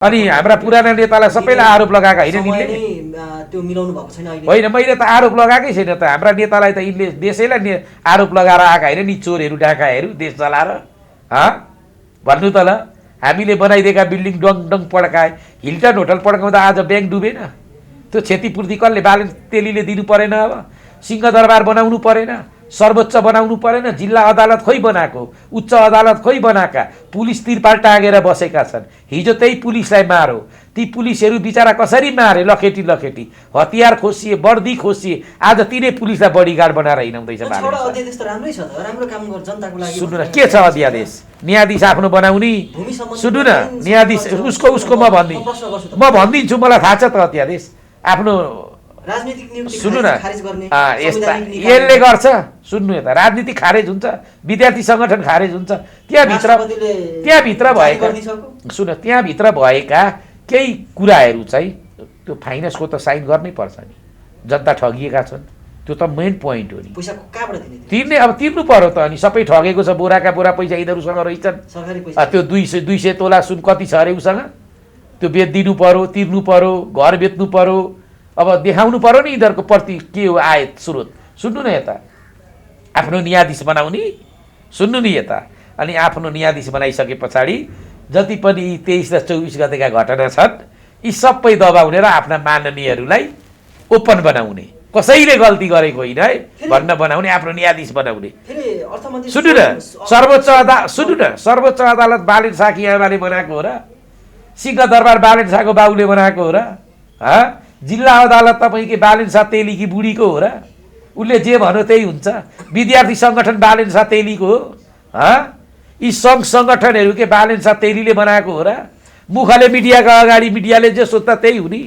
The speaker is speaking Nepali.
अनि हाम्रा पुराना नेतालाई सबैलाई आरोप लगाएका होइन समय यिनले नै त्यो मिलाउनु भएको छैन अहिले। होइन मैले त आरोप लगाएकै छैन त हाम्रा नेतालाई त यिनले देशैलाई आरोप लगाएर आएका होइन नि चोरहरू डाकाहरू देश चलाएर भन्नु त ल हामीले बनाइदिएका बिल्डिङ डङ डङ पड्काए हिल्टन होटल पड्काउँदा आज ब्याङ्क डुबेन त्यो क्षतिपूर्ति कसले बालन तेलीले दिनु परेन अब सिंहदरबार बनाउनु परेन सर्वोच्च बनाउनु परेन जिल्ला अदालत खोइ बनाएको उच्च अदालत खोइ बनाएका पुलिस तिरपाल टाँगेर बसेका छन् हिजो त्यही पुलिसलाई मारो ती पुलिसहरू बिचारा कसरी मारे लखेटी लखेटी हतियार खोसिए वर्दी खोसिए आज तिनै पुलिसलाई बडीगार्ड बनाएर हिँडाउँदैछ छवटा अध्यादेश त राम्रै छ त राम्रो काम गर्छ जनताको लागि। सुन्नु न के छ अध्यादेश न्यायाधीश आफ्नो बनाउने भूमि सम्बन्धी सुन्नु न न्यायाधीश उसको म भनिदिन्छु मलाई थाहा छ त अध्यादेश आफ्नो राजनीतिक नियुक्ति सुन्नु न खारेज गर्ने यस्ता यसले गर्छ सुन्नु यता राजनीति खारेज हुन्छ विद्यार्थी सङ्गठन खारेज हुन्छ त्यहाँभित्र भएका सुन त्यहाँभित्र भएका केही कुराहरू चाहिँ त्यो फाइनेन्सको त साइन गर्नै पर्छ नि जनता ठगिएका छन् त्यो त मेन पोइन्ट हो नि पैसा कहाँबाट दिने तिर्ने अब तिर्नु पर्यो त अनि सबै ठगेको छ बोराका बोरा पैसा यिनीहरूसँग रहेछन् सरकारी पैसा त्यो 200 तोला सुन कति छ अरे उसँग त्यो बेचिदिनु पर्यो तिर्नु पर्यो घर बेच्नु पर्यो अब देखाउनु पर्यो नि यिनीहरूको प्रति के हो आय स्रोत सुन्नु न यता आफ्नो न्यायाधीश बनाउने सुन्नु नि यता अनि आफ्नो न्यायाधीश बनाइसके पछाडि जति पनि 23 र 24 गतेका घटना छन् यी सबै दबाउने र आफ्ना माननीयहरूलाई ओपन बनाउने कसैले गल्ती गरेको होइन है भन्न बनाउने आफ्नो न्यायाधीश बनाउने सुन्नु न सर्वोच्च अदालत बालेन साकी आमाले बनाएको हो र सिंहदरबार बालेन शाहको बाबुले बनाएको हो र जिल्ला अदालत तपाईँको बालेन शाह तेलीकी बुढीको हो र उसले जे भन्यो त्यही हुन्छ विद्यार्थी सङ्गठन बालेन शाह तेलीको हो यी सङ्घ सङ्गठनहरू के बालेन शाह तेलीले बनाएको हो र मुखले मिडियाका अगाडि मिडियाले जे सोध्दा त्यही हुने